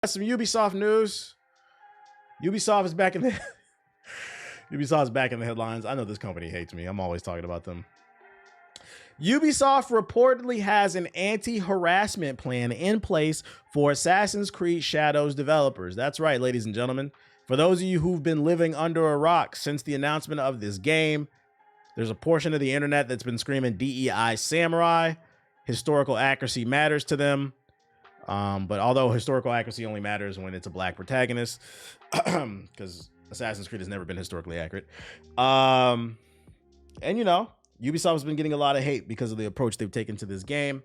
Some Ubisoft news. Ubisoft is back in the Ubisoft is back in the headlines. I know this company hates me. I'm always talking about them. Ubisoft reportedly has an anti-harassment plan in place for Assassin's Creed Shadows developers. That's right, ladies and gentlemen. For those of you who've been living under a rock since the announcement of this game, there's a portion of the internet that's been screaming DEI samurai. Historical accuracy matters to them. But although historical accuracy only matters when it's a black protagonist, because Assassin's Creed has never been historically accurate. And you know, Ubisoft has been getting a lot of hate because of the approach they've taken to this game.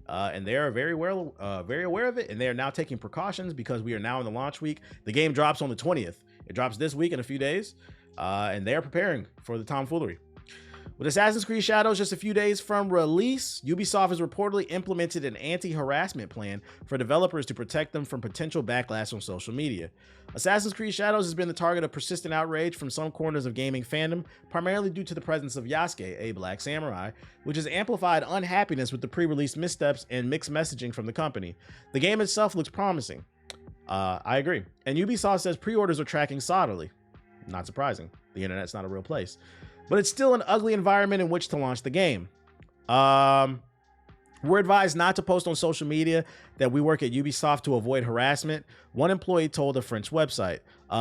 And they are very aware of it. And they are now taking precautions because we are now in the launch week. The game drops on the 20th. It drops this week in a few days. And they are preparing for the tomfoolery. With Assassin's Creed Shadows just a few days from release, Ubisoft has reportedly implemented an anti-harassment plan for developers to protect them from potential backlash on social media. Assassin's Creed Shadows has been the target of persistent outrage from some corners of gaming fandom, primarily due to the presence of Yasuke, a black samurai, which has amplified unhappiness with the pre-release missteps and mixed messaging from the company. The game itself looks promising. I agree. And Ubisoft says pre-orders are tracking solidly. Not surprising. The internet's not a real place. But it's still an ugly environment in which to launch the game. We're advised not to post on social media that we work at Ubisoft to avoid harassment, one employee told a French website.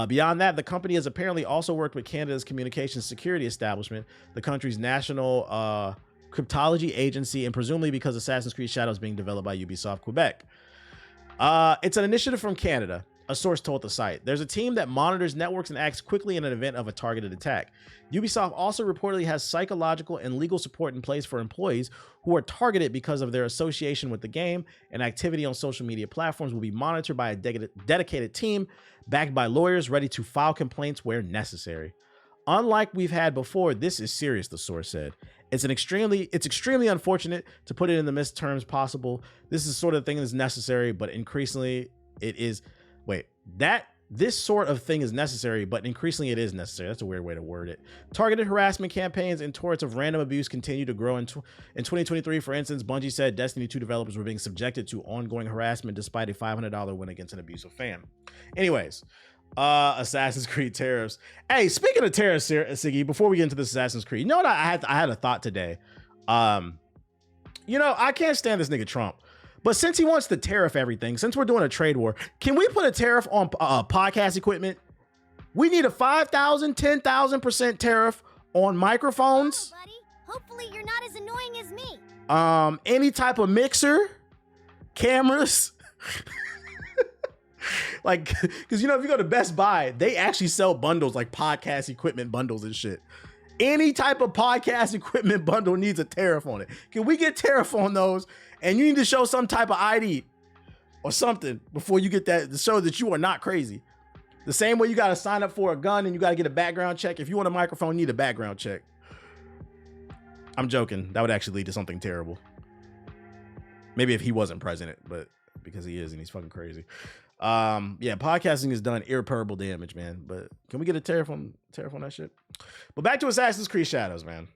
Beyond that, the company has apparently also worked with Canada's communications security establishment, the country's national cryptology agency, and presumably because Assassin's Creed Shadows is being developed by Ubisoft Quebec. It's an initiative from Canada, a source told the site. There's a team that monitors networks and acts quickly in an event of a targeted attack. Ubisoft also reportedly has psychological and legal support in place for employees who are targeted because of their association with the game, and activity on social media platforms will be monitored by a dedicated team backed by lawyers ready to file complaints where necessary. Unlike we've had before, this is serious, the source said. It's extremely unfortunate to put it in the best terms possible. This is sort of thing that's necessary, but increasingly it is. This sort of thing is necessary, but increasingly it is necessary. That's a weird way to word it. Targeted harassment campaigns and torrents of random abuse continue to grow in 2023. For instance, Bungie said Destiny 2 developers were being subjected to ongoing harassment despite a $500 win against an abusive fan. Anyways, Assassin's Creed tariffs. Hey, speaking of tariffs, Siggy, before we get into this Assassin's Creed, you know what? I had a thought today. You know, I can't stand this nigga Trump. But since he wants to tariff everything, since we're doing a trade war, can we put a tariff on podcast equipment? We need a 5,000, 10,000% tariff on microphones. Hello, buddy. Hopefully you're not as annoying as me. Any type of mixer, cameras. Like, because you know, if you go to Best Buy, they actually sell bundles like podcast equipment bundles and shit. Any type of podcast equipment bundle needs a tariff on it. Can we get tariff on those? And you need to show some type of ID or something before you get that to show that you are not crazy. The same way you got to sign up for a gun and you got to get a background check. If you want a microphone, you need a background check. I'm joking. That would actually lead to something terrible. Maybe if he wasn't president, but because he is and he's fucking crazy. Yeah, podcasting has done irreparable damage, man. But can we get a tariff on that shit? But back to Assassin's Creed Shadows, man.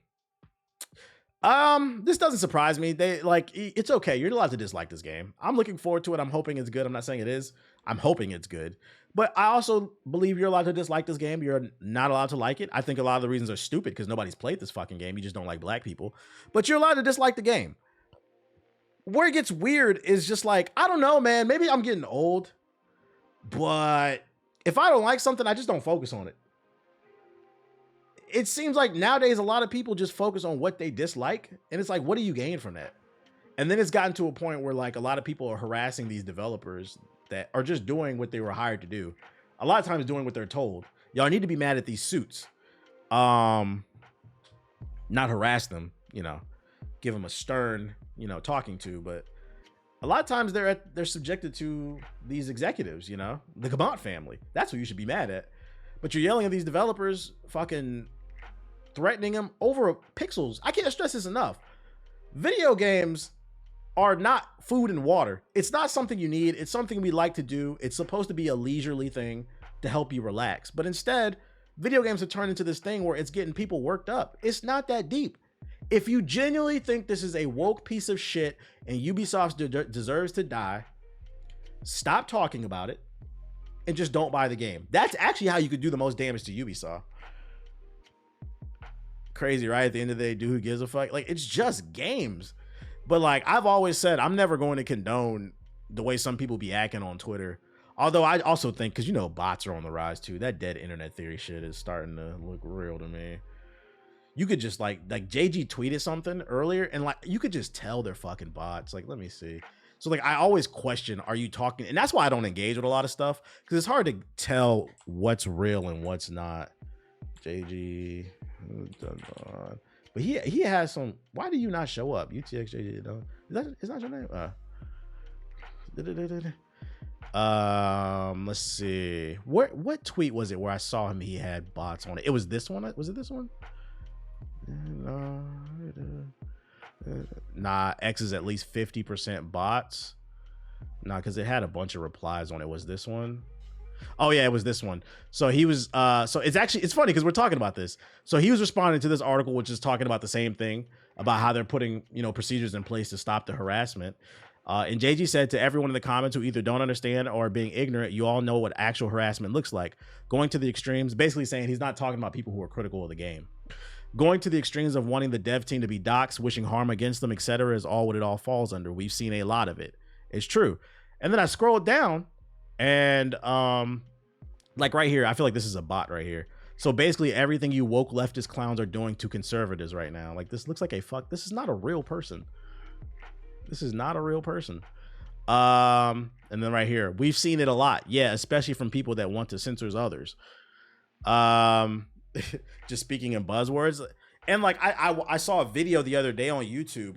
This doesn't surprise me. It's okay. You're allowed to dislike this game. I'm looking forward to it. I'm hoping it's good. I'm not saying it is. I'm hoping it's good. But I also believe you're allowed to dislike this game. You're not allowed to like it. I think a lot of the reasons are stupid because nobody's played this fucking game. You just don't like black people. But you're allowed to dislike the game. Where it gets weird is just like, I don't know, man. Maybe I'm getting old. But if I don't like something, I just don't focus on it. It seems like nowadays a lot of people just focus on what they dislike, and it's like, what do you gain from that? And then it's gotten to a point where like a lot of people are harassing these developers that are just doing what they were hired to do. A lot of times doing what they're told. Y'all need to be mad at these suits. Not harass them, you know, give them a stern, you know, talking to, but a lot of times they're subjected to these executives, you know, the Gabont family. That's who you should be mad at. But you're yelling at these developers, fucking threatening them over pixels. I can't stress this enough. Video games are not food and water. It's not something you need. It's something we like to do. It's supposed to be a leisurely thing to help you relax. But instead, video games have turned into this thing where it's getting people worked up. It's not that deep. If you genuinely think this is a woke piece of shit and Ubisoft deserves to die, stop talking about it, and just don't buy the game. That's actually how you could do the most damage to Ubisoft. Crazy, right? At the end of the day, dude, who gives a fuck? Like, it's just games. But like I've always said, I'm never going to condone the way some people be acting on Twitter. Although I also think, because you know bots are on the rise too. That dead internet theory shit is starting to look real to me. You could just like JG tweeted something earlier, and like you could just tell they're fucking bots. Like, let me see. So like I always question, are you talking? And that's why I don't engage with a lot of stuff, because it's hard to tell what's real and what's not. JG, but he has some. Why do you not show up? UTXJG, is that your name? Let's see. What tweet was it where I saw him? He had bots on it. It was this one. Was it this one? Nah, X is at least 50% bots. Nah, because it had a bunch of replies on it. Was this one? Oh yeah, it was this one. So he was so it's funny because we're talking about this. So he was responding to this article, which is talking about the same thing, about how they're putting, you know, procedures in place to stop the harassment. And JG said to everyone in the comments who either don't understand or are being ignorant, you all know what actual harassment looks like. Going to the extremes, basically saying he's not talking about people who are critical of the game. Going to the extremes of wanting the dev team to be doxxed, wishing harm against them, etc. is all what it all falls under. We've seen a lot of it. It's true. And then I scrolled down and like right here, I feel like this is a bot right here. So basically everything you woke leftist clowns are doing to conservatives right now. Like this looks like this is not a real person. This is not a real person. And then right here, we've seen it a lot. Yeah, especially from people that want to censor others. Just speaking in buzzwords. And like I saw a video the other day on YouTube.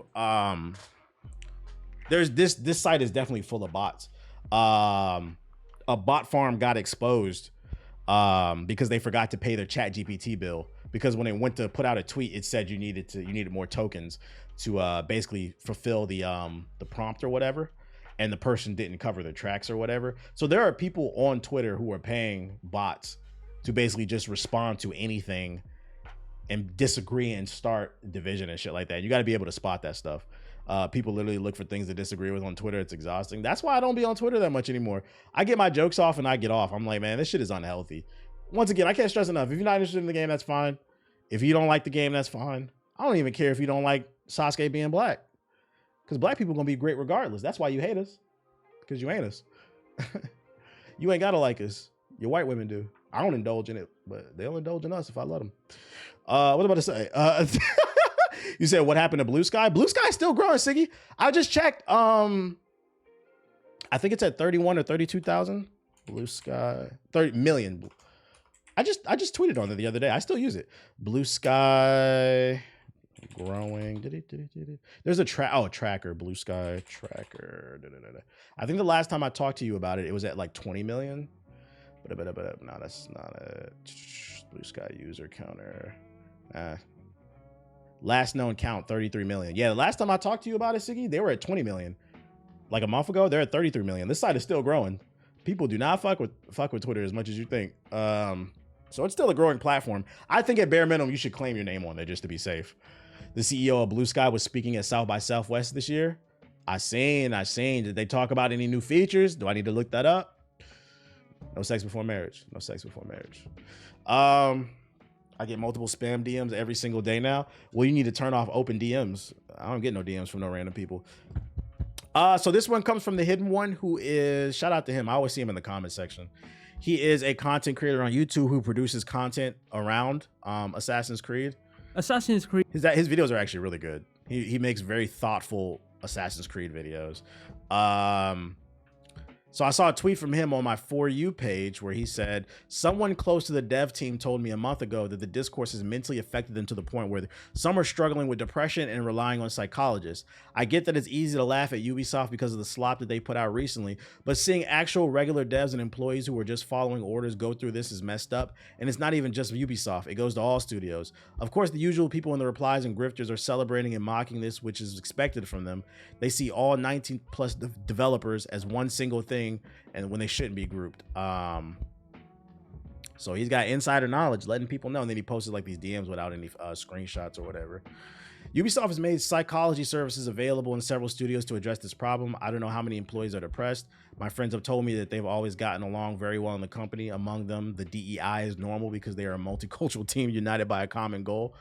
There's this site is definitely full of bots. A bot farm got exposed because they forgot to pay their ChatGPT bill, because when it went to put out a tweet, it said you needed more tokens to basically fulfill the prompt or whatever, and the person didn't cover their tracks or whatever. So there are people on Twitter who are paying bots to basically just respond to anything and disagree and start division and shit like that. You got to be able to spot that stuff. People literally look for things to disagree with on Twitter. It's exhausting. That's why I don't be on Twitter that much anymore. I get my jokes off and I get off. I'm like, man, this shit is unhealthy. Once again, I can't stress enough. If you're not interested in the game, that's fine. If you don't like the game, that's fine. I don't even care if you don't like Sasuke being black, because black people are gonna be great regardless. That's why you hate us, because you ain't us. You ain't gotta like us. Your white women do. I don't indulge in it, but they'll indulge in us if I let them. What am I about to say? You said what happened to Blue Sky? Blue Sky is still growing, Siggy. I just checked. I think it's at 31 or 32,000. Blue Sky, 30 million. I just tweeted on it the other day. I still use it. Blue Sky growing. There's a tracker. Blue Sky tracker. I think the last time I talked to you about it, it was at like 20 million. No, that's not it. Blue Sky user counter. Last known count 33 million. Yeah, the last time I talked to you about it, Siggy, they were at 20 million. Like a month ago, they're at 33 million. This site is still growing. People do not fuck with Twitter as much as you think. So it's still a growing platform. I think at bare minimum, you should claim your name on there just to be safe. The CEO of Blue Sky was speaking at South by Southwest this year. I seen. Did they talk about any new features? Do I need to look that up? No sex before marriage. No sex before marriage. I get multiple spam DMs every single day now. Well, you need to turn off open DMs. I don't get no DMs from no random people. So this one comes from the hidden one, who is, shout out to him. I always see him in the comment section. He is a content creator on YouTube who produces content around Assassin's Creed. His videos are actually really good. He makes very thoughtful Assassin's Creed videos. So I saw a tweet from him on my For You page where he said, someone close to the dev team told me a month ago that the discourse has mentally affected them to the point where some are struggling with depression and relying on psychologists. I get that it's easy to laugh at Ubisoft because of the slop that they put out recently, but seeing actual regular devs and employees who are just following orders go through this is messed up. And it's not even just Ubisoft. It goes to all studios. Of course, the usual people in the replies and grifters are celebrating and mocking this, which is expected from them. They see all 19 plus developers as one single thing, and when they shouldn't be grouped. So he's got insider knowledge letting people know, and then he posted like these DMs without any screenshots or whatever. Ubisoft has made psychology services available in several studios to address this problem. I don't know how many employees are depressed. My friends have told me that they've always gotten along very well in the company. Among them, the DEI is normal because they are a multicultural team united by a common goal.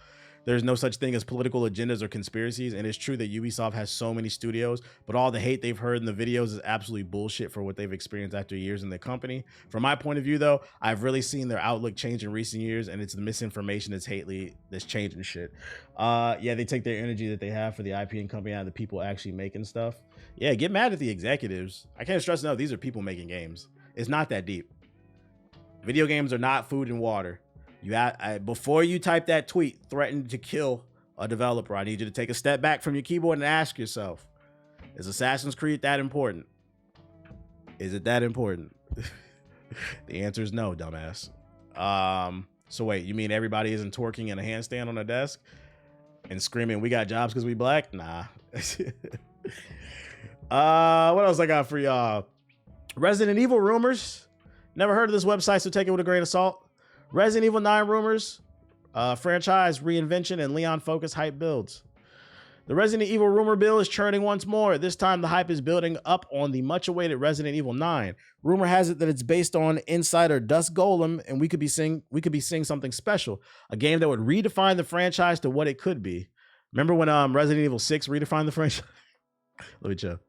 There's no such thing as political agendas or conspiracies, and it's true that Ubisoft has so many studios, but all the hate they've heard in the videos is absolutely bullshit for what they've experienced after years in the company. From my point of view, though, I've really seen their outlook change in recent years, and it's the misinformation that's changing shit. Yeah, they take their energy that they have for the IP and company out of the people actually making stuff. Yeah, get mad at the executives. I can't stress enough, these are people making games. It's not that deep. Video games are not food and water. Before you type that tweet threatening to kill a developer, I need you to take a step back from your keyboard and ask yourself, is Assassin's Creed that important? Is it that important? The answer is no, dumbass. So wait, you mean everybody isn't twerking in a handstand on a desk and screaming, we got jobs because we black? Nah. What else I got for y'all? Resident Evil rumors. Never heard of this website, so take it with a grain of salt. Resident Evil 9 rumors, franchise reinvention, and Leon focus hype builds. The Resident Evil rumor mill is churning once more. This time, the hype is building up on the much-awaited Resident Evil 9. Rumor has it that it's based on insider Dust Golem, and we could be seeing something special, a game that would redefine the franchise to what it could be. Remember when Resident Evil 6 redefined the franchise? Let me chill.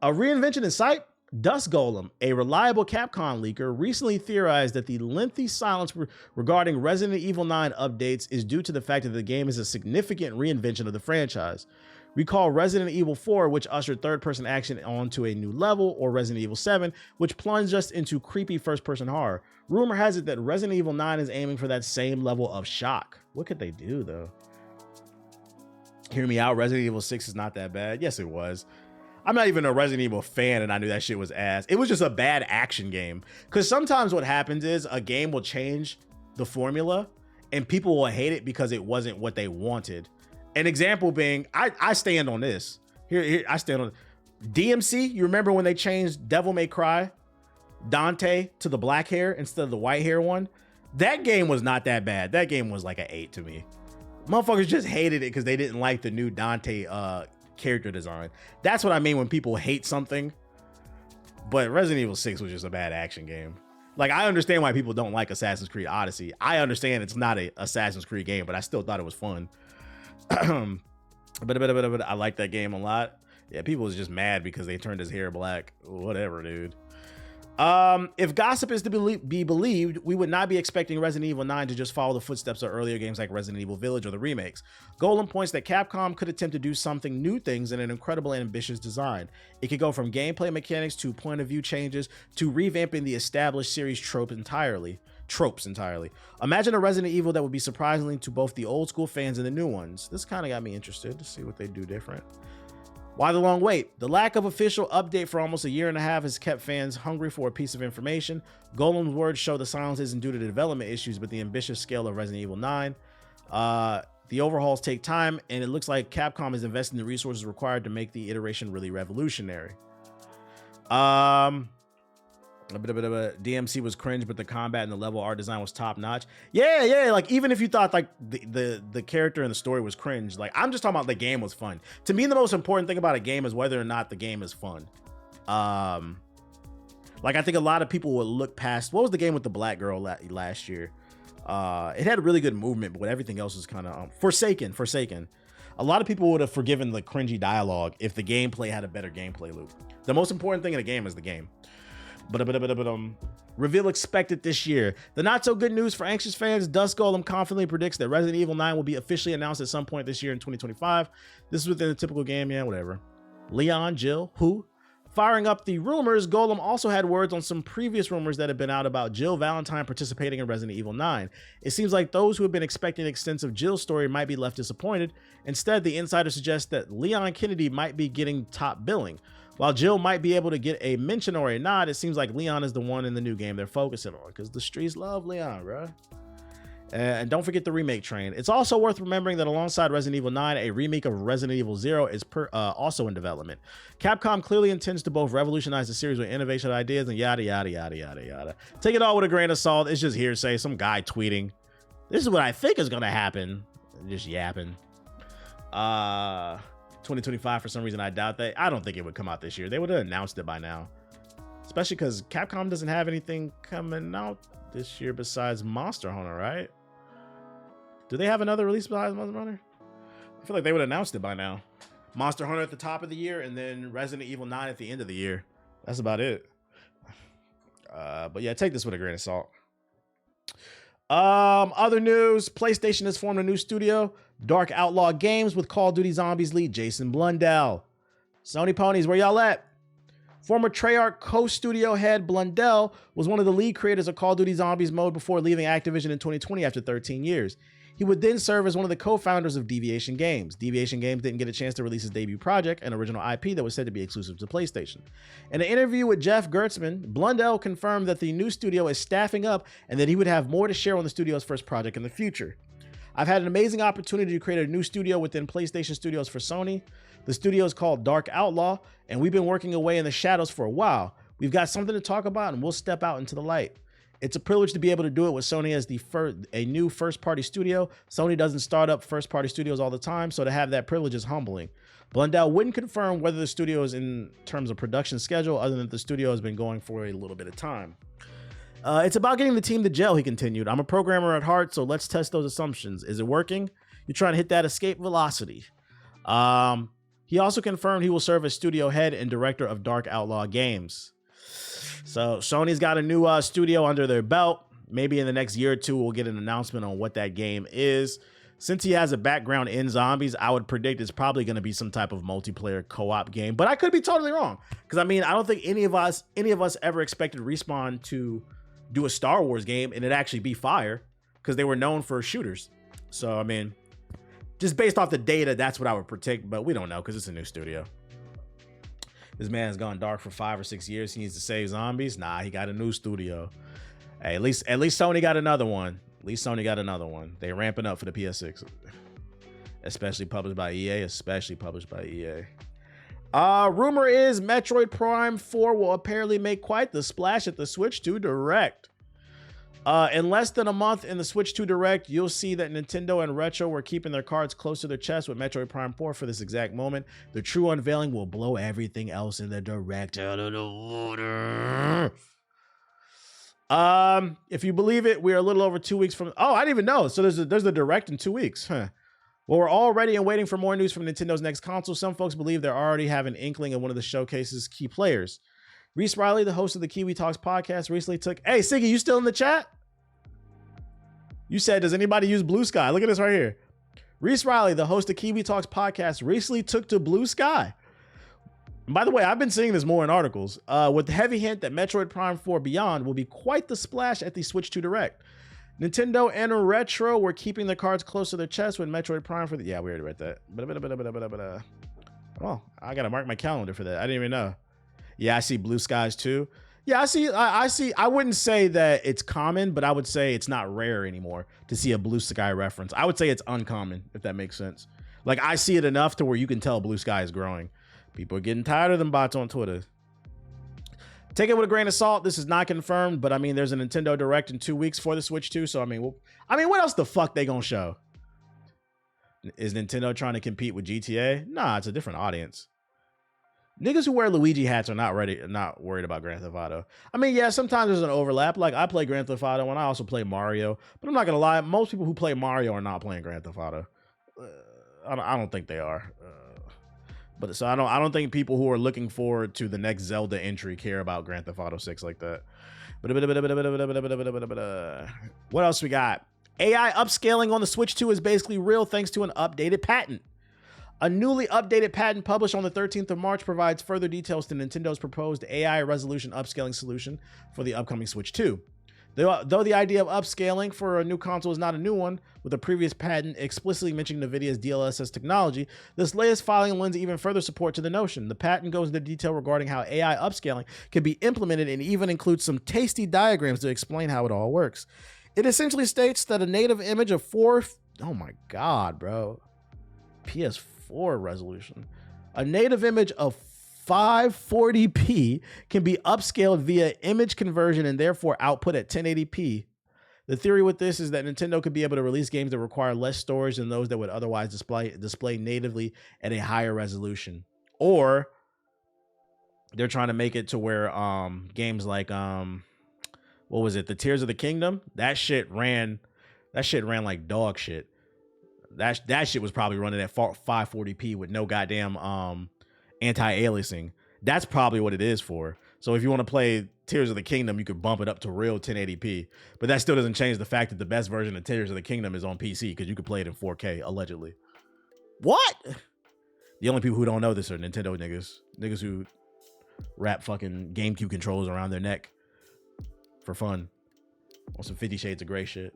A reinvention in sight. Dust Golem, a reliable Capcom leaker, recently theorized that the lengthy silence regarding Resident Evil 9 updates is due to the fact that the game is a significant reinvention of the franchise. Recall Resident Evil 4, which ushered third-person action onto a new level, or Resident Evil 7, which plunged us into creepy first-person horror. Rumor has it that Resident Evil 9 is aiming for that same level of shock. What could they do, though? Hear me out, Resident Evil 6 is not that bad. Yes, it was. I'm not even a Resident Evil fan, and I knew that shit was ass. It was just a bad action game. Because sometimes what happens is a game will change the formula, and people will hate it because it wasn't what they wanted. An example being, I stand on this. Here, I stand on DMC. You remember when they changed Devil May Cry, Dante, to the black hair instead of the white hair one? That game was not that bad. That game was like an 8 to me. Motherfuckers just hated it because they didn't like the new Dante character design. That's what I mean when people hate something. But Resident Evil 6 was just a bad action game. Like, I understand why people don't like Assassin's Creed Odyssey. I understand it's not a Assassin's Creed game, but I still thought it was fun. But I like that game a lot. Yeah, people was just mad because they turned his hair black. Whatever, dude. If gossip is to be believed, we would not be expecting Resident Evil 9 to just follow the footsteps of earlier games like Resident Evil Village or the remakes. Golem points that Capcom could attempt to do something new things in an incredible and ambitious design. It could go from gameplay mechanics to point of view changes to revamping the established series tropes entirely. Imagine a Resident Evil that would be surprising to both the old school fans and the new ones. This kind of got me interested to see what they do different. Why the long wait? The lack of official update for almost a year and a half has kept fans hungry for a piece of information. Golem's words show the silence isn't due to the development issues, but the ambitious scale of Resident Evil 9. The overhauls take time, and it looks like Capcom is investing the resources required to make the iteration really revolutionary. A bit of a DMC was cringe, but the combat and the level art design was top notch. Yeah. Like, even if you thought like the character and the story was cringe, like, I'm just talking about the game was fun. To me, the most important thing about a game is whether or not the game is fun. Like, I think a lot of people will look past, what was the game with the black girl last year? It had a really good movement, but everything else was kind of Forsaken. A lot of people would have forgiven the cringy dialogue if the gameplay had a better gameplay loop. The most important thing in a game is the game. Reveal expected this year. The not so good news for anxious fans, Dust Golem confidently predicts that Resident Evil 9 will be officially announced at some point this year in 2025. This is within the typical game, yeah, whatever. Leon, Jill, who? Firing up the rumors, Golem also had words on some previous rumors that have been out about Jill Valentine participating in Resident Evil 9. It seems like those who have been expecting an extensive Jill story might be left disappointed. Instead, the insider suggests that Leon Kennedy might be getting top billing. While Jill might be able to get a mention or a nod, it seems like Leon is the one in the new game they're focusing on, because the streets love Leon, bro. And don't forget the remake train. It's also worth remembering that alongside Resident Evil 9, a remake of Resident Evil 0 is also in development. Capcom clearly intends to both revolutionize the series with innovation ideas and yada, yada, yada, yada, yada. Take it all with a grain of salt. It's just hearsay. Some guy tweeting, this is what I think is going to happen. Just yapping. 2025 for some reason. I doubt that. I don't think it would come out this year. They would have announced it by now. Especially because Capcom doesn't have anything coming out this year besides Monster Hunter, right? Do they have another release besides Monster Hunter? I feel like they would have announced it by now. Monster Hunter at the top of the year and then Resident Evil 9 at the end of the year. That's about it. But yeah, take this with a grain of salt. Other news, PlayStation has formed a new studio, Dark Outlaw Games, with Call of Duty Zombies lead Jason Blundell. Sony ponies, where y'all at? Former Treyarch co-studio head Blundell was one of the lead creators of Call of Duty Zombies mode before leaving Activision in 2020 after 13 years. He would then serve as one of the co-founders of Deviation Games. Deviation Games didn't get a chance to release his debut project, an original IP that was said to be exclusive to PlayStation. In an interview with Jeff Gertzman, Blundell confirmed that the new studio is staffing up and that he would have more to share on the studio's first project in the future. I've had an amazing opportunity to create a new studio within PlayStation Studios for Sony. The studio is called Dark Outlaw, and we've been working away in the shadows for a while. We've got something to talk about, and we'll step out into the light. It's a privilege to be able to do it with Sony as a new first-party studio. Sony doesn't start up first-party studios all the time, so to have that privilege is humbling. Blundell wouldn't confirm whether the studio is in terms of production schedule, other than the studio has been going for a little bit of time. It's about getting the team to gel, he continued. I'm a programmer at heart, so let's test those assumptions. Is it working? You're trying to hit that escape velocity. He also confirmed he will serve as studio head and director of Dark Outlaw Games. So Sony's got a new studio under their belt. Maybe in the next year or two, we'll get an announcement on what that game is. Since he has a background in zombies, I would predict it's probably going to be some type of multiplayer co-op game. But I could be totally wrong. Because, I mean, I don't think any of us ever expected Respawn to do a Star Wars game and it actually be fire. Because they were known for shooters. So, I mean, just based off the data, that's what I would predict. But we don't know because it's a new studio. This man's gone dark for 5 or 6 years. He needs to save zombies. Nah, he got a new studio. Hey, at least Sony got another one. At least Sony got another one. They ramping up for the PS6. Especially published by EA. Rumor is Metroid Prime 4 will apparently make quite the splash at the Switch 2 Direct. In less than a month in the Switch 2 Direct, you'll see that Nintendo and Retro were keeping their cards close to their chest with Metroid Prime 4 for this exact moment. The true unveiling will blow everything else in the Direct out of the water. If you believe it, we're a little over 2 weeks from... Oh, I didn't even know. So there's a Direct in 2 weeks. Huh. Well, we're all ready and waiting for more news from Nintendo's next console. Some folks believe they already have an inkling of one of the showcase's key players. Reese Riley, the host of the Kiwi Talks podcast, recently took... Hey, Siggy, you still in the chat? You said, does anybody use Blue Sky? Look at this right here. Reese Riley, the host of Kiwi Talks podcast, recently took to Blue Sky. And by the way, I've been seeing this more in articles, with the heavy hint that Metroid Prime 4 Beyond will be quite the splash at the Switch 2 Direct. Nintendo and Retro were keeping their cards close to their chest with Metroid Prime for the... Yeah, we already read that. Oh, I gotta mark my calendar for that. I didn't even know. Yeah, I see Blue Skies too. Yeah, I see. I wouldn't say that it's common, but I would say it's not rare anymore to see a Blue Sky reference. I would say it's uncommon, if that makes sense. Like, I see it enough to where you can tell Blue Sky is growing. People are getting tired of them bots on Twitter. Take it with a grain of salt. This is not confirmed, but I mean, there's a Nintendo Direct in 2 weeks for the Switch 2. So I mean, what else the fuck they gonna show? Is Nintendo trying to compete with GTA? Nah, it's a different audience. Niggas who wear Luigi hats are not worried about Grand Theft Auto. I mean, yeah, sometimes there's an overlap. Like, I play Grand Theft Auto and I also play Mario. But I'm not gonna lie, most people who play Mario are not playing Grand Theft Auto. I don't think they are. But so I don't think people who are looking forward to the next Zelda entry care about Grand Theft Auto 6 like that. What else we got? AI upscaling on the Switch 2 is basically real thanks to an updated patent. A newly updated patent published on the 13th of March provides further details to Nintendo's proposed AI resolution upscaling solution for the upcoming Switch 2. Though the idea of upscaling for a new console is not a new one, with a previous patent explicitly mentioning NVIDIA's DLSS technology, this latest filing lends even further support to the notion. The patent goes into detail regarding how AI upscaling can be implemented and even includes some tasty diagrams to explain how it all works. It essentially states that a native image of oh my god, bro. PS4 resolution. A native image of 540p can be upscaled via image conversion and therefore output at 1080p The theory with this is that Nintendo could be able to release games that require less storage than those that would otherwise display natively at a higher resolution. Or they're trying to make it to where games like what was it? The Tears of the Kingdom? That shit ran like dog shit. That shit was probably running at 540p with no goddamn anti-aliasing. That's probably what it is for. So if you want to play Tears of the Kingdom, you could bump it up to real 1080p. But that still doesn't change the fact that the best version of Tears of the Kingdom is on PC because you could play it in 4K, allegedly. What? The only people who don't know this are Nintendo niggas. Niggas who wrap fucking GameCube controllers around their neck for fun. On some 50 Shades of Grey shit.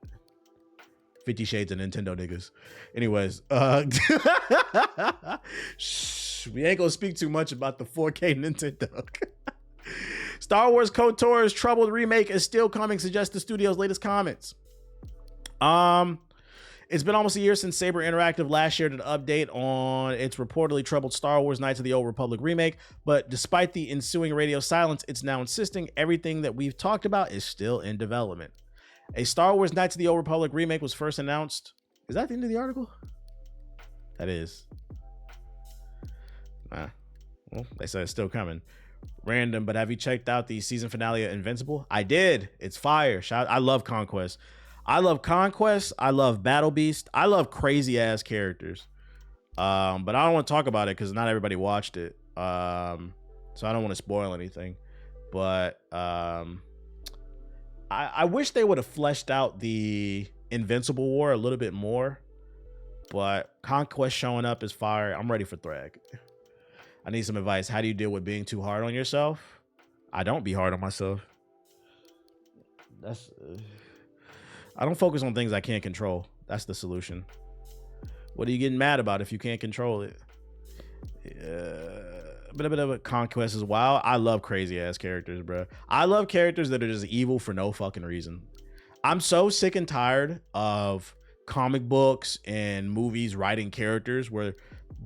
50 Shades of Nintendo niggas. Anyways, shh, we ain't gonna speak too much about the 4K Nintendo. Star Wars KOTOR's troubled remake is still coming, suggests the studio's latest comments. It's been almost a year since Saber Interactive last shared an update on its reportedly troubled Star Wars Knights of the Old Republic remake, but despite the ensuing radio silence, it's now insisting everything that we've talked about is still in development. A Star Wars Knights of the Old Republic remake was first announced. Is that the end of the article? That is. Well, they said it's still coming. Random, but have you checked out the season finale of Invincible? I did. It's fire. I love Conquest. I love Battle Beast. I love crazy ass characters. But I don't want to talk about it because not everybody watched it. So I don't want to spoil anything. But I wish they would have fleshed out the Invincible War a little bit more. But Conquest showing up is fire. I'm ready for Thrag. I need some advice. How do you deal with being too hard on yourself? I don't be hard on myself. I don't focus on things I can't control. That's the solution. What are you getting mad about if you can't control it? But Conquest is wild. I love crazy ass characters, bro. I love characters that are just evil for no fucking reason. I'm so sick and tired of comic books and movies writing characters where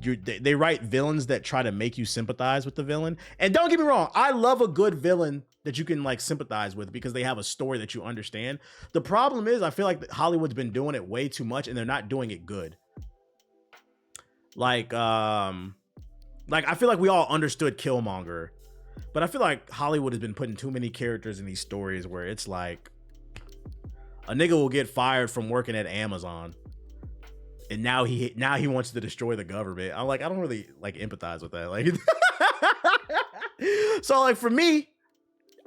they write villains that try to make you sympathize with the villain. And don't get me wrong, I love a good villain that you can like sympathize with because they have a story that you understand. The problem is I feel like Hollywood's been doing it way too much and they're not doing it good. Like I feel like we all understood Killmonger, but I feel like Hollywood has been putting too many characters in these stories where it's like a nigga will get fired from working at Amazon and now he wants to destroy the government. I'm like, I don't really like empathize with that. Like, so like for me,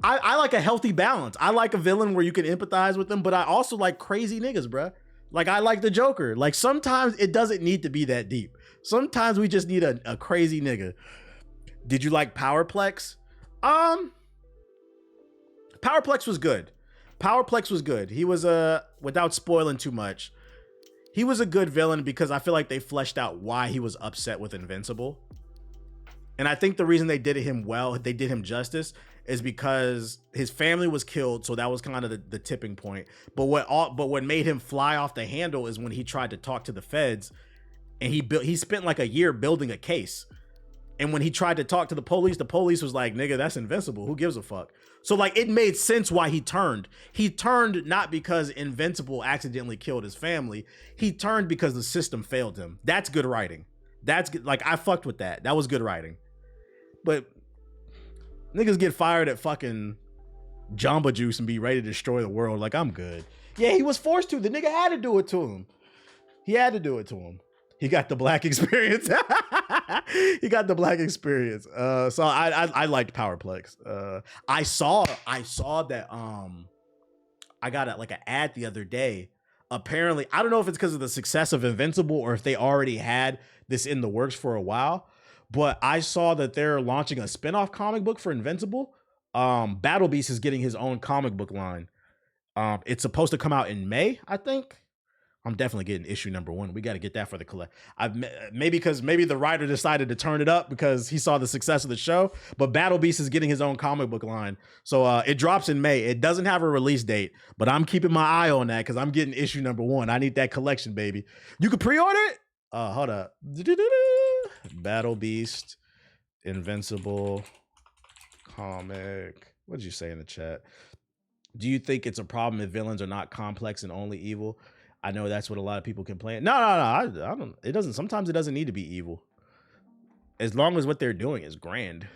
I like a healthy balance. I like a villain where you can empathize with them, but I also like crazy niggas, bruh. Like I like the Joker. Like sometimes it doesn't need to be that deep. Sometimes we just need a crazy nigga. Did you like Powerplex? Powerplex was good. Powerplex was good. He was without spoiling too much, he was a good villain because I feel like they fleshed out why he was upset with Invincible. And I think the reason they did him justice is because his family was killed. So that was kind of the tipping point. But what made him fly off the handle is when he tried to talk to the feds and he spent like a year building a case. And when he tried to talk to the police was like, nigga, that's Invincible. Who gives a fuck? So like it made sense why he turned. He turned not because Invincible accidentally killed his family. He turned because the system failed him. That's good writing. That's good. Like I fucked with that. That was good writing. But niggas get fired at fucking Jamba Juice and be ready to destroy the world. Like I'm good. Yeah, he was forced to. The nigga had to do it to him. He had to do it to him. He got the black experience. He got the black experience. So I liked Powerplex. I saw that I got like an ad the other day. Apparently, I don't know if it's because of the success of Invincible or if they already had this in the works for a while, but I saw that they're launching a spinoff comic book for Invincible. Battle Beast is getting his own comic book line. It's supposed to come out in May, I think. I'm definitely getting issue number 1. We got to get that for the collect. Maybe the writer decided to turn it up because he saw the success of the show. But Battle Beast is getting his own comic book line, so it drops in May. It doesn't have a release date, but I'm keeping my eye on that because I'm getting issue number 1. I need that collection, baby. You can pre-order it. Hold up. Battle Beast, Invincible comic. What did you say in the chat? Do you think it's a problem if villains are not complex and only evil? I know that's what a lot of people complain. No. I don't. It doesn't. Sometimes it doesn't need to be evil, as long as what they're doing is grand.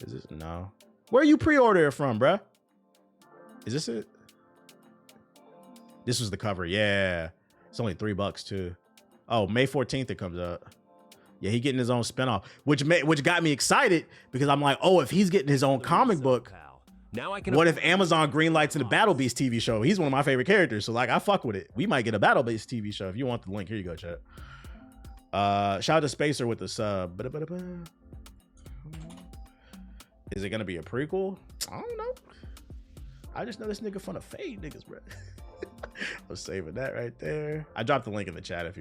Is this no? Where you pre-order it from, bruh? Is this it? This was the cover. Yeah, it's only $3 too. Oh, May 14th it comes out. Yeah, he getting his own spinoff, which got me excited because I'm like, oh, if he's getting his own comic book, now I can. What if Amazon greenlights in the Battle Beast TV show? He's one of my favorite characters, so like I fuck with it. We might get a Battle Beast TV show. If you want the link, here you go, chat. Shout out to Spacer with the sub. Is it gonna be a prequel? I don't know. I just know this nigga fun of fade niggas, bro. I'm saving that right there. I dropped the link in the chat if you